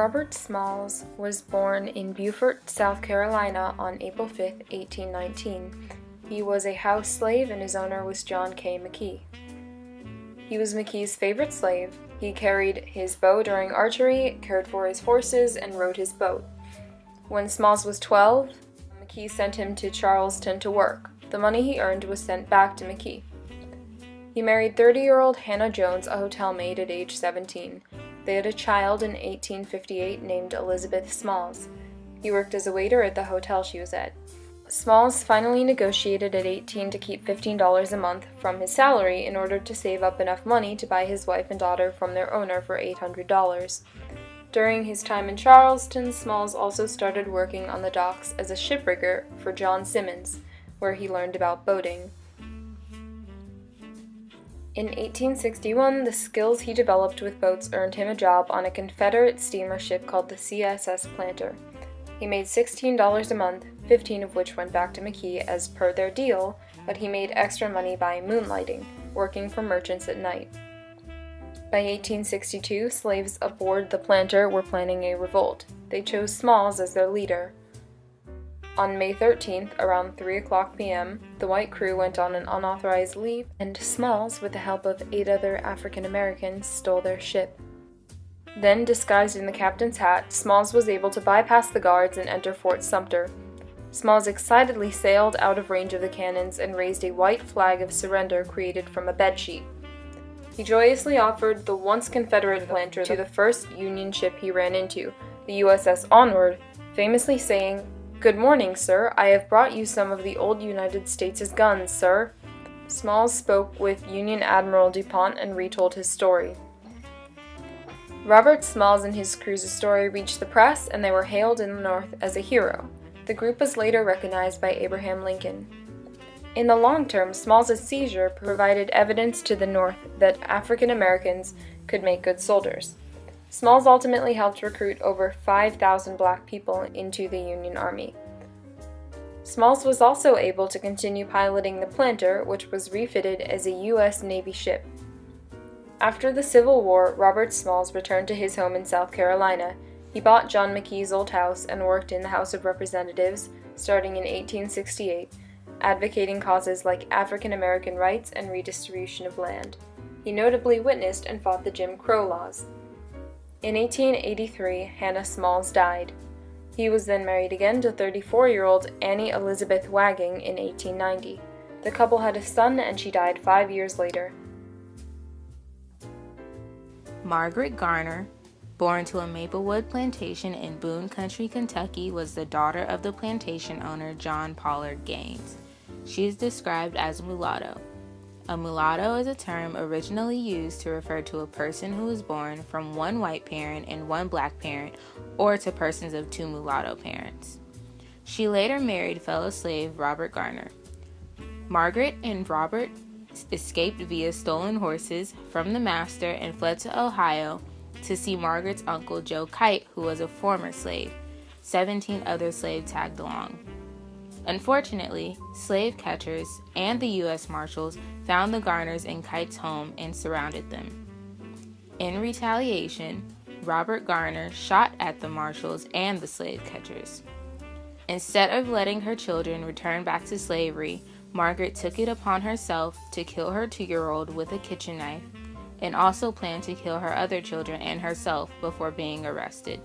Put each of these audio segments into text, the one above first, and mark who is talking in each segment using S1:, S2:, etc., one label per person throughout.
S1: Robert Smalls was born in Beaufort, South Carolina on April 5, 1819. He was a house slave and his owner was John K. McKee. He was McKee's favorite slave. He carried his bow during archery, cared for his horses, and rowed his boat. When Smalls was 12, McKee sent him to Charleston to work. The money he earned was sent back to McKee. He married 30-year-old Hannah Jones, a hotel maid, at age 17. They had a child in 1858 named Elizabeth Smalls. He worked as a waiter at the hotel she was at. Smalls finally negotiated at 18 to keep $15 a month from his salary in order to save up enough money to buy his wife and daughter from their owner for $800. During his time in Charleston, Smalls also started working on the docks as a shipwrigger for John Simmons, where he learned about boating. In 1861, the skills he developed with boats earned him a job on a Confederate steamer ship called the CSS Planter. He made $16 a month, 15 of which went back to McKee as per their deal, but he made extra money by moonlighting, working for merchants at night. By 1862, slaves aboard the Planter were planning a revolt. They chose Smalls as their leader. On May 13th, around 3:00 p.m., the white crew went on an unauthorized leave, and Smalls, with the help of 8 other African Americans, stole their ship. Then, disguised in the captain's hat, Smalls was able to bypass the guards and enter Fort Sumter. Smalls excitedly sailed out of range of the cannons and raised a white flag of surrender created from a bedsheet. He joyously offered the once Confederate Planter to the first Union ship he ran into, the USS Onward, famously saying, "Good morning, sir. I have brought you some of the old United States' guns, sir." Smalls spoke with Union Admiral DuPont and retold his story. Robert Smalls and his crew's story reached the press, and they were hailed in the North as a hero. The group was later recognized by Abraham Lincoln. In the long term, Smalls' seizure provided evidence to the North that African Americans could make good soldiers. Smalls ultimately helped recruit over 5,000 black people into the Union Army. Smalls was also able to continue piloting the Planter, which was refitted as a U.S. Navy ship. After the Civil War, Robert Smalls returned to his home in South Carolina. He bought John McKee's old house and worked in the House of Representatives, starting in 1868, advocating causes like African American rights and redistribution of land. He notably witnessed and fought the Jim Crow laws. In 1883, Hannah Smalls died. He was then married again to 34-year-old Annie Elizabeth Wagging in 1890. The couple had a son and she died 5 years later.
S2: Margaret Garner, born to a Maplewood plantation in Boone Country, Kentucky, was the daughter of the plantation owner John Pollard Gaines. She is described as a mulatto. A mulatto is a term originally used to refer to a person who was born from one white parent and one black parent, or to persons of 2 mulatto parents. She later married fellow slave Robert Garner. Margaret and Robert escaped via stolen horses from the master and fled to Ohio to see Margaret's uncle Joe Kite, who was a former slave. 17 other slaves tagged along. Unfortunately, slave catchers and the U.S. Marshals found the Garners in Kite's home and surrounded them. In retaliation, Robert Garner shot at the Marshals and the slave catchers. Instead of letting her children return back to slavery, Margaret took it upon herself to kill her 2-year-old with a kitchen knife, and also planned to kill her other children and herself before being arrested.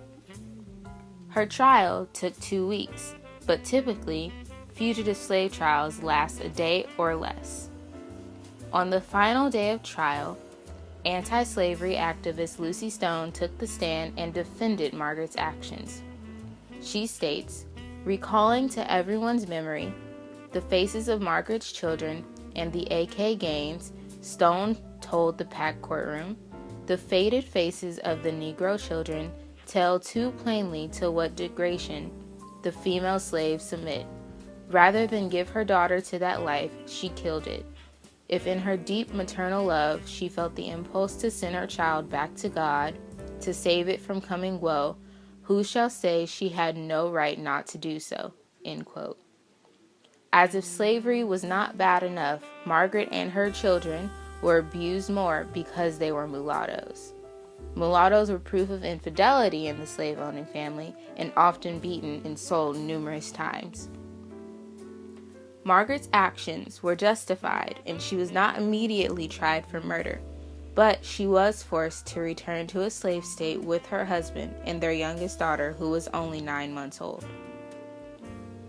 S2: Her trial took 2 weeks, but typically, fugitive slave trials last a day or less. On the final day of trial, anti-slavery activist Lucy Stone took the stand and defended Margaret's actions. She states, recalling to everyone's memory the faces of Margaret's children and the A.K. Gaines, Stone told the packed courtroom, the faded faces of the Negro children tell too plainly to what degradation the female slaves submit. Rather than give her daughter to that life, she killed it. If in her deep maternal love she felt the impulse to send her child back to God, to save it from coming woe, who shall say she had no right not to do so? End quote. As if slavery was not bad enough, Margaret and her children were abused more because they were mulattoes. Mulattoes were proof of infidelity in the slave-owning family and often beaten and sold numerous times. Margaret's actions were justified, and she was not immediately tried for murder, but she was forced to return to a slave state with her husband and their youngest daughter, who was only 9 months old.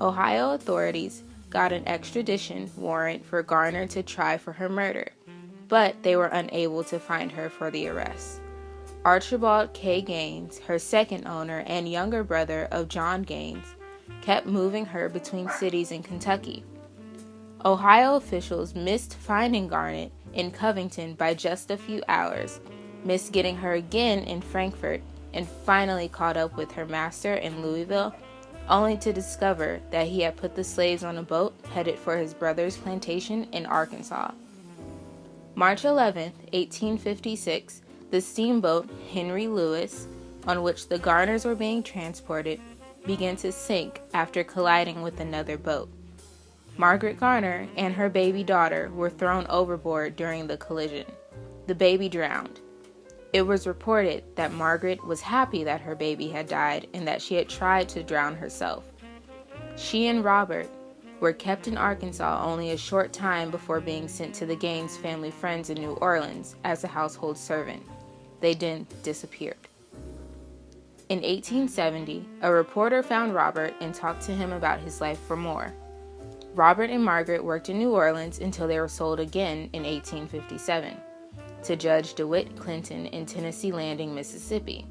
S2: Ohio authorities got an extradition warrant for Garner to try for her murder, but they were unable to find her for the arrest. Archibald K. Gaines, her second owner and younger brother of John Gaines, kept moving her between cities in Kentucky. Ohio officials missed finding Garnet in Covington by just a few hours, missed getting her again in Frankfort, and finally caught up with her master in Louisville, only to discover that he had put the slaves on a boat headed for his brother's plantation in Arkansas. March 11, 1856, the steamboat Henry Lewis, on which the Garners were being transported, began to sink after colliding with another boat. Margaret Garner and her baby daughter were thrown overboard during the collision. The baby drowned. It was reported that Margaret was happy that her baby had died and that she had tried to drown herself. She and Robert were kept in Arkansas only a short time before being sent to the Gaines family friends in New Orleans as a household servant. They then disappeared. In 1870, a reporter found Robert and talked to him about his life for more. Robert and Margaret worked in New Orleans until they were sold again in 1857 to Judge DeWitt Clinton in Tennessee Landing, Mississippi.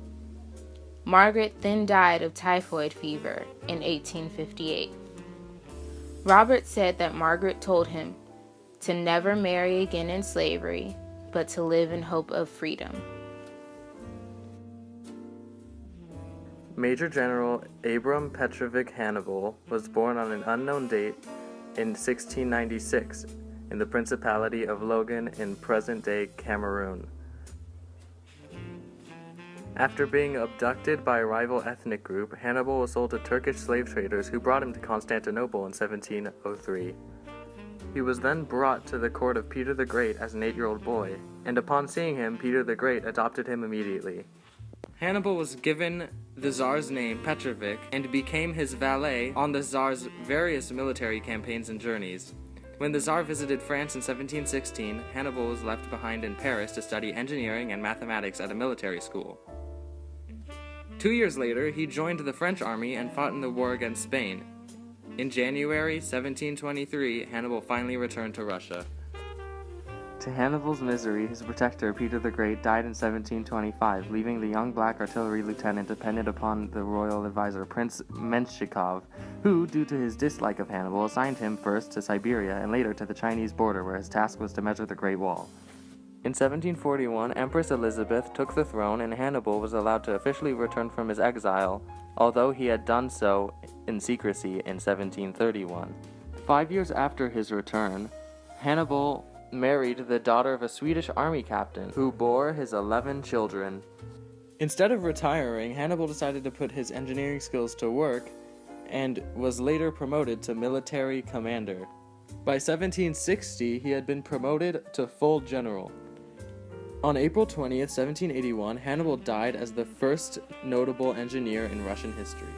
S2: Margaret then died of typhoid fever in 1858. Robert said that Margaret told him to never marry again in slavery, but to live in hope of freedom.
S3: Major General Abram Petrovic Hannibal was born on an unknown date in 1696 in the Principality of Logan in present-day Cameroon. After being abducted by a rival ethnic group, Hannibal was sold to Turkish slave traders who brought him to Constantinople in 1703. He was then brought to the court of Peter the Great as an 8-year-old boy, and upon seeing him, Peter the Great adopted him immediately. Hannibal was given the Tsar's name Petrovic and became his valet on the Tsar's various military campaigns and journeys. When the Tsar visited France in 1716, Hannibal was left behind in Paris to study engineering and mathematics at a military school. 2 years later, he joined the French army and fought in the war against Spain. In January 1723, Hannibal finally returned to Russia. To Hannibal's misery, his protector, Peter the Great, died in 1725, leaving the young black artillery lieutenant dependent upon the royal advisor, Prince Menshikov, who, due to his dislike of Hannibal, assigned him first to Siberia and later to the Chinese border, where his task was to measure the Great Wall. In 1741, Empress Elizabeth took the throne and Hannibal was allowed to officially return from his exile, although he had done so in secrecy in 1731. 5 years after his return, Hannibal married the daughter of a Swedish army captain who bore his 11 children. Instead of retiring, Hannibal decided to put his engineering skills to work and was later promoted to military commander. By 1760, he had been promoted to full general. On April 20th, 1781, Hannibal died as the first notable engineer in Russian history.